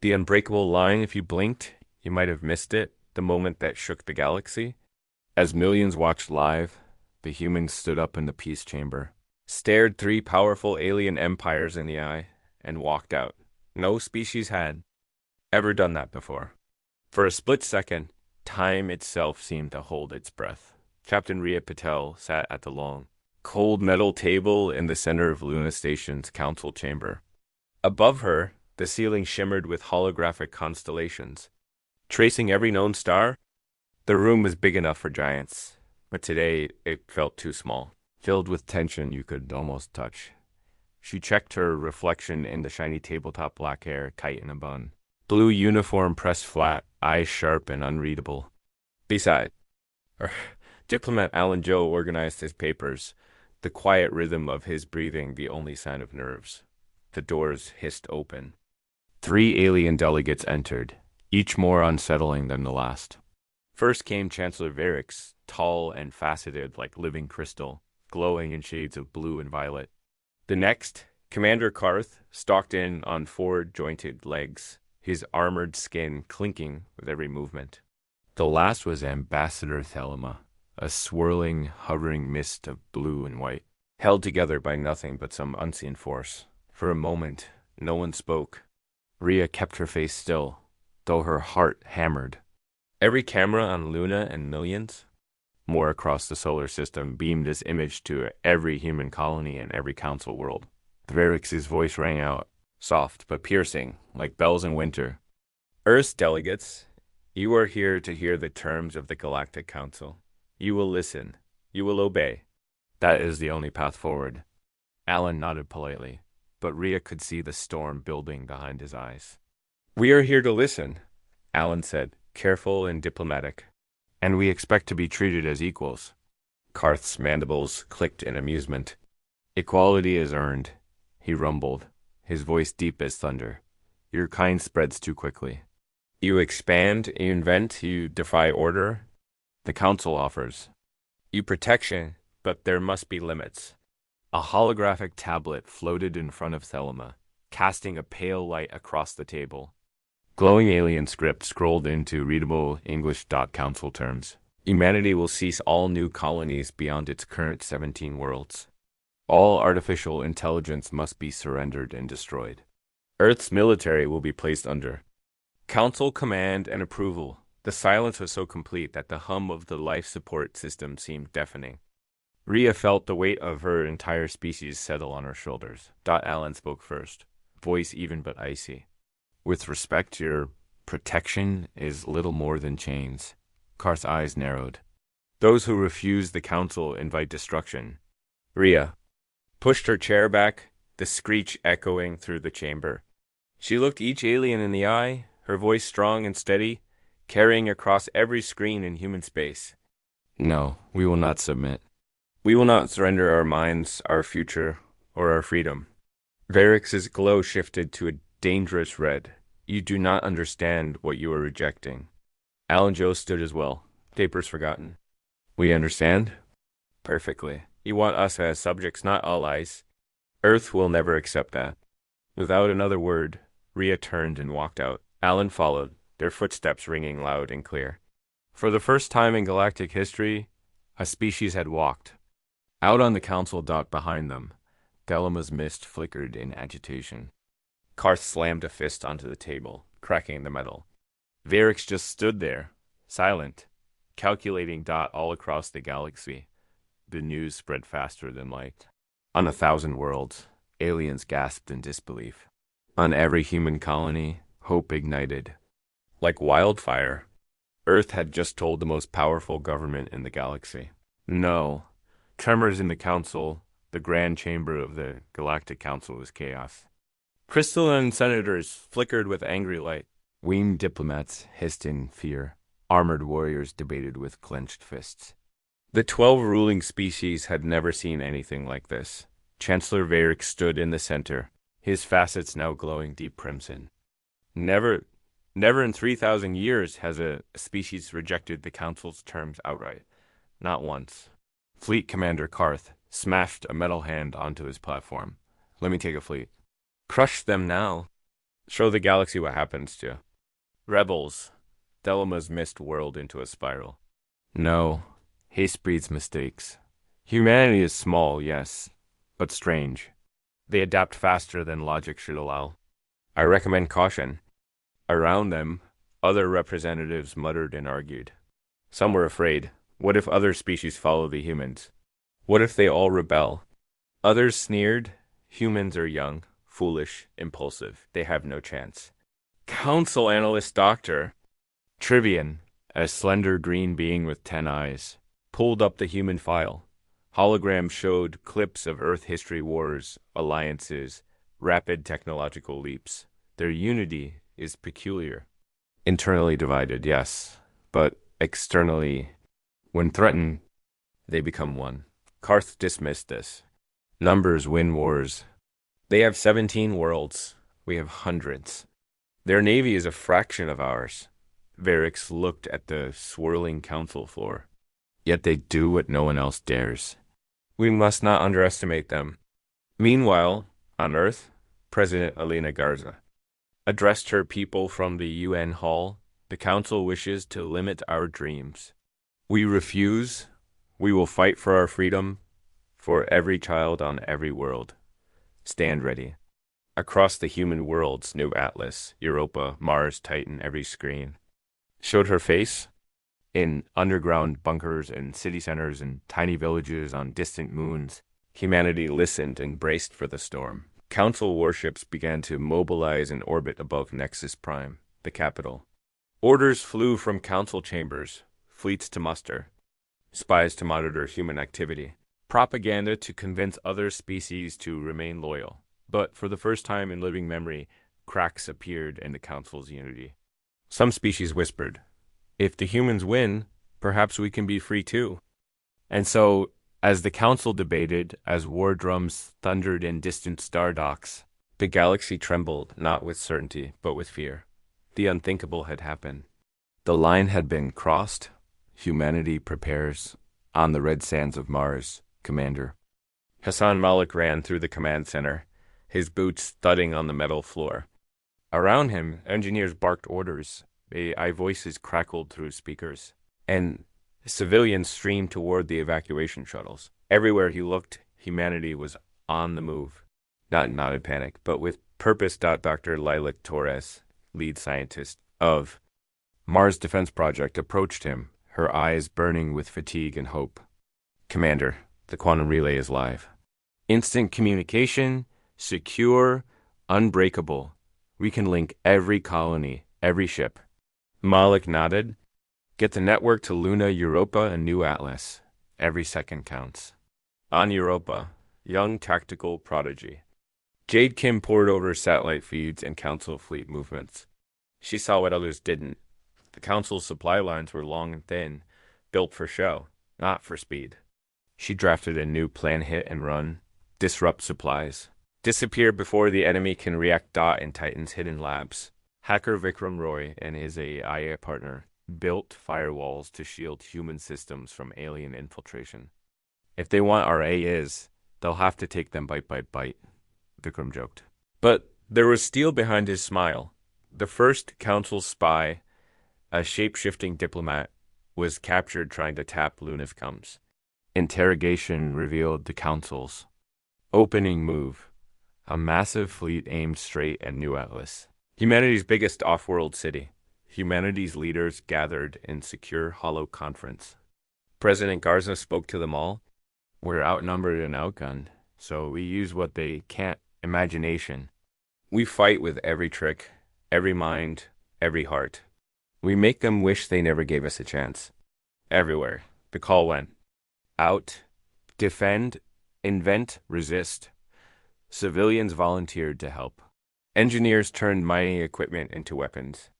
The unbreakable line, if you blinked, you might have missed it, the moment that shook the galaxy. As millions watched live, the humans stood up in the peace chamber, stared three powerful alien empires in the eye, and walked out. No species had ever done that before. For a split second, time itself seemed to hold its breath. Captain Rhea Patel sat at the long, cold metal table in the center of Luna Station's council chamber. Above her, the ceiling shimmered with holographic constellations. Tracing every known star, the room was big enough for giants, but today it felt too small, filled with tension you could almost touch. She checked her reflection in the shiny tabletop black hair kite in a bun. Blue uniform pressed flat, eyes sharp and unreadable. Beside, diplomat Alan Joe organized his papers, the quiet rhythm of his breathing the only sign of nerves. The doors hissed open. 3 alien delegates entered, each more unsettling than the last. First came Chancellor Varix, tall and faceted like living crystal, glowing in shades of blue and violet. The next, Commander Karth, stalked in on 4 jointed legs, his armored skin clinking with every movement. The last was Ambassador Thelema, a swirling, hovering mist of blue and white, held together by nothing but some unseen force. For a moment, no one spoke. Rhea kept her face still, though her heart hammered. Every camera on Luna and millions more across the solar system beamed this image to every human colony and every council world. Varix's voice rang out, soft but piercing, like bells in winter. Earth's delegates, you are here to hear the terms of the Galactic Council. You will listen. You will obey. That is the only path forward. Alan nodded politely, but Rhea could see the storm building behind his eyes. We are here to listen, Alan said, careful and diplomatic. And we expect to be treated as equals. Karth's mandibles clicked in amusement. Equality is earned, he rumbled, his voice deep as thunder. Your kind spreads too quickly. You expand, you invent, you defy order. The Council offers. You protection, but there must be limits. A holographic tablet floated in front of Thelema, casting a pale light across the table. Glowing alien script scrolled into readable English council terms. Humanity will cease all new colonies beyond its current 17 worlds. All artificial intelligence must be surrendered and destroyed. Earth's military will be placed under Council command and approval. The silence was so complete that the hum of the life support system seemed deafening. Rhea felt the weight of her entire species settle on her shoulders. Allen spoke first, voice even but icy. With respect, your protection is little more than chains. Karth's eyes narrowed. Those who refuse the council invite destruction. Rhea pushed her chair back, the screech echoing through the chamber. She looked each alien in the eye, her voice strong and steady, carrying across every screen in human space. No, we will not submit. We will not surrender our minds, our future, or our freedom. Varix's glow shifted to a dangerous red. You do not understand what you are rejecting. Alan Joe stood as well, papers forgotten. We understand? Perfectly. You want us as subjects, not allies. Earth will never accept that. Without another word, Rhea turned and walked out. Alan followed, their footsteps ringing loud and clear. For the first time in galactic history, a species had walked. Out on the council dock behind them, Thelema's mist flickered in agitation. Karth slammed a fist onto the table, cracking the metal. Varix just stood there, silent, calculating dot all across the galaxy. The news spread faster than light. On 1,000 worlds, aliens gasped in disbelief. On every human colony, hope ignited. Like wildfire, Earth had just told the most powerful government in the galaxy. No. Tremors in the council, the grand chamber of the Galactic Council was chaos. Crystalline senators flickered with angry light. Weemed diplomats hissed in fear. Armored warriors debated with clenched fists. The 12 ruling species had never seen anything like this. Chancellor Varix stood in the center, his facets now glowing deep crimson. Never in 3,000 years has a species rejected the Council's terms outright. Not once. Fleet Commander Karth smashed a metal hand onto his platform. Let me take a fleet. Crush them now. Show the galaxy what happens to rebels. Delama's missed world into a spiral. No, haste breeds mistakes. Humanity is small, yes, but strange. They adapt faster than logic should allow. I recommend caution. Around them, other representatives muttered and argued. Some were afraid. What if other species follow the humans? What if they all rebel? Others sneered. Humans are young, foolish, impulsive. They have no chance. Council analyst Dr. Trivian, a slender green being with 10 eyes, pulled up the human file. Holograms showed clips of Earth history wars, alliances, rapid technological leaps. Their unity is peculiar. Internally divided, yes, but externally, when threatened, they become one. Karth dismissed this. Numbers win wars. They have 17 worlds. We have hundreds. Their navy is a fraction of ours. Varix looked at the swirling council floor. Yet they do what no one else dares. We must not underestimate them. Meanwhile, on Earth, President Elena Garza addressed her people from the UN Hall. The Council wishes to limit our dreams. We refuse. We will fight for our freedom, for every child on every world. Stand ready. Across the human worlds, New Atlas, Europa, Mars, Titan, every screen showed her face. In underground bunkers and city centers and tiny villages on distant moons, humanity listened and braced for the storm. Council warships began to mobilize in orbit above Nexus Prime, the capital. Orders flew from council chambers, fleets to muster, spies to monitor human activity, propaganda to convince other species to remain loyal. But for the first time in living memory, cracks appeared in the council's unity. Some species whispered, "If the humans win, perhaps we can be free too." And so, as the council debated, as war drums thundered in distant star docks, the galaxy trembled, not with certainty, but with fear. The unthinkable had happened. The line had been crossed. Humanity prepares. On the red sands of Mars, Commander. Hassan Malik ran through the command center, his boots thudding on the metal floor. Around him, engineers barked orders. AI voices crackled through speakers, and civilians streamed toward the evacuation shuttles. Everywhere he looked, humanity was on the move. Not in panic, but with purpose. Dr. Lilac Torres, lead scientist of Mars Defense Project, approached him, her eyes burning with fatigue and hope. "Commander, the quantum relay is live. Instant communication, secure, unbreakable. We can link every colony, every ship." Malik nodded. "Get the network to Luna, Europa, and New Atlas. Every second counts." On Europa, young tactical prodigy. Jade Kim pored over satellite feeds and council fleet movements. She saw what others didn't. The council's supply lines were long and thin, built for show, not for speed. She drafted a new plan: hit and run, disrupt supplies, disappear before the enemy can react. In Titan's hidden labs, hacker Vikram Roy and his AI partner built firewalls to shield human systems from alien infiltration. "If they want our AIs, they'll have to take them bite by bite," Vikram joked. But there was steel behind his smile. The first council spy, a shape-shifting diplomat, was captured trying to tap Lunifcoms. Interrogation revealed the council's opening move: a massive fleet aimed straight at New Atlas, humanity's biggest off-world city. Humanity's leaders gathered in secure hollow conference. President Garza spoke to them all. "We're outnumbered and outgunned, so we use what they can't: imagination. We fight with every trick, every mind, every heart. We make them wish they never gave us a chance." Everywhere, the call went out: defend, invent, resist. Civilians volunteered to help. Engineers turned mining equipment into weapons.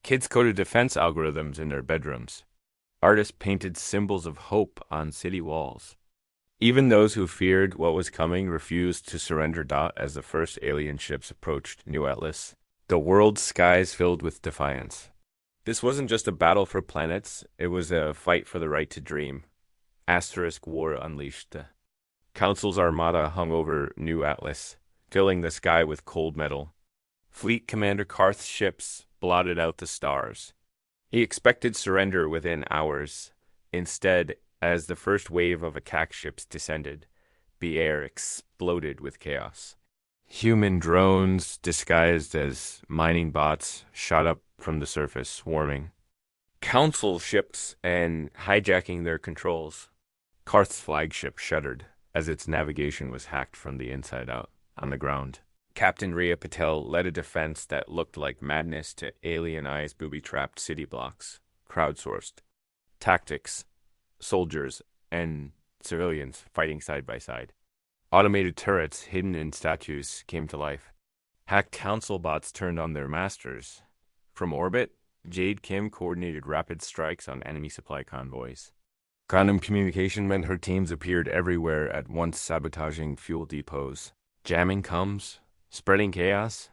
Kids coded defense algorithms in their bedrooms. Artists painted symbols of hope on city walls. Even those who feared what was coming refused to surrender. As the first alien ships approached New Atlas, the world's skies filled with defiance. This wasn't just a battle for planets, it was a fight for the right to dream. Asterisk War unleashed. The Council's armada hung over New Atlas, filling the sky with cold metal. Fleet Commander Karth's ships blotted out the stars. He expected surrender within hours. Instead, as the first wave of attack ships descended, the air exploded with chaos. Human drones, disguised as mining bots, shot up from the surface, swarming. Council ships and hijacking their controls. Karth's flagship shuddered as its navigation was hacked from the inside out on the ground. Captain Rhea Patel led a defense that looked like madness to alien-eyes booby-trapped city blocks, crowdsourced. Tactics, soldiers, and civilians fighting side by side. Automated turrets hidden in statues came to life. Hacked council bots turned on their masters. From orbit, Jade Kim coordinated rapid strikes on enemy supply convoys. Quantum communication meant her teams appeared everywhere at once, sabotaging fuel depots. Jamming comms, spreading chaos.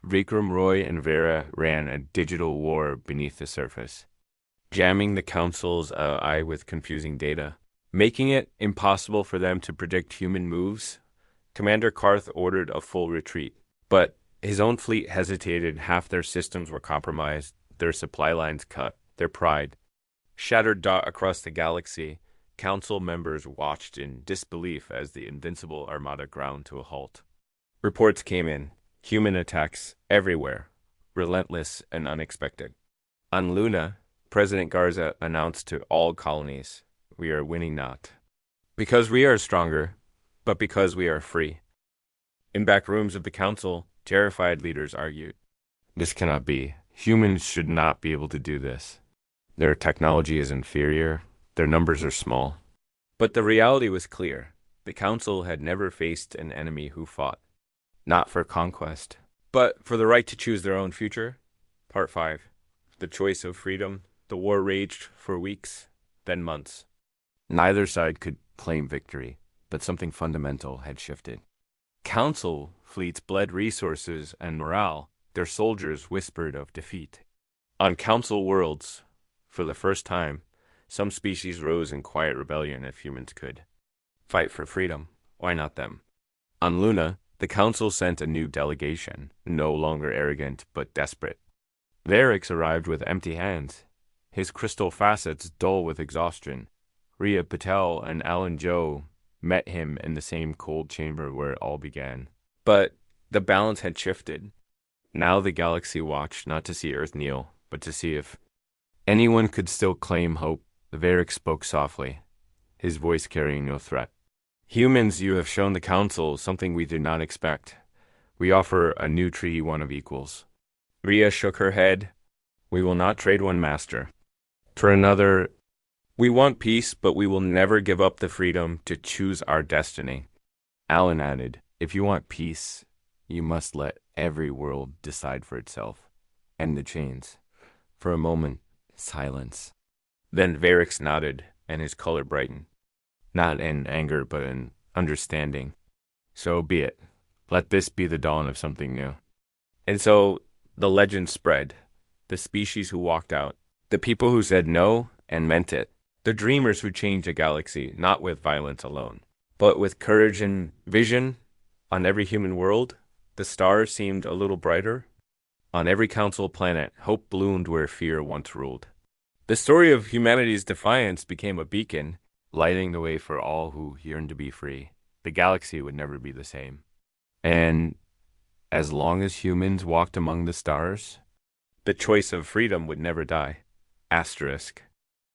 Vikram, Roy, and Vera ran a digital war beneath the surface, jamming the council's eye with confusing data, making it impossible for them to predict human moves. Commander Karth ordered a full retreat, but his own fleet hesitated. Half their systems were compromised, their supply lines cut, their pride. Shattered dot across the galaxy, council members watched in disbelief as the invincible armada ground to a halt. Reports came in, human attacks everywhere, relentless and unexpected. On Luna, President Garza announced to all colonies, "We are winning not because we are stronger, but because we are free." In back rooms of the council, terrified leaders argued, "This cannot be. Humans should not be able to do this. Their technology is inferior. Their numbers are small." But the reality was clear. The council had never faced an enemy who fought, not for conquest, but for the right to choose their own future. Part 5. The choice of freedom. The war raged for weeks, then months. Neither side could claim victory, but something fundamental had shifted. Council fleets bled resources and morale. Their soldiers whispered of defeat. On council worlds, for the first time, some species rose in quiet rebellion if humans could. Fight for freedom. Why not them? On Luna, the council sent a new delegation, no longer arrogant but desperate. Varix arrived with empty hands, his crystal facets dull with exhaustion. Rhea Patel and Alan Joe met him in the same cold chamber where it all began. But the balance had shifted. Now the galaxy watched not to see Earth kneel, but to see if anyone could still claim hope. Varix spoke softly, his voice carrying no threat. "Humans, you have shown the council something we did not expect. We offer a new treaty, one of equals." Rhea shook her head. "We will not trade one master for another. We want peace, but we will never give up the freedom to choose our destiny." Alan added, "If you want peace, you must let every world decide for itself. End the chains." For a moment, silence. Then Varix nodded, and his color brightened. Not in anger, but in understanding. "So be it. Let this be the dawn of something new." And so the legend spread. The species who walked out. The people who said no and meant it. The dreamers who changed a galaxy, not with violence alone, but with courage and vision. On every human world, the stars seemed a little brighter. On every council planet, hope bloomed where fear once ruled. The story of humanity's defiance became a beacon, lighting the way for all who yearned to be free. The galaxy would never be the same. And as long as humans walked among the stars, the choice of freedom would never die. Asterisk.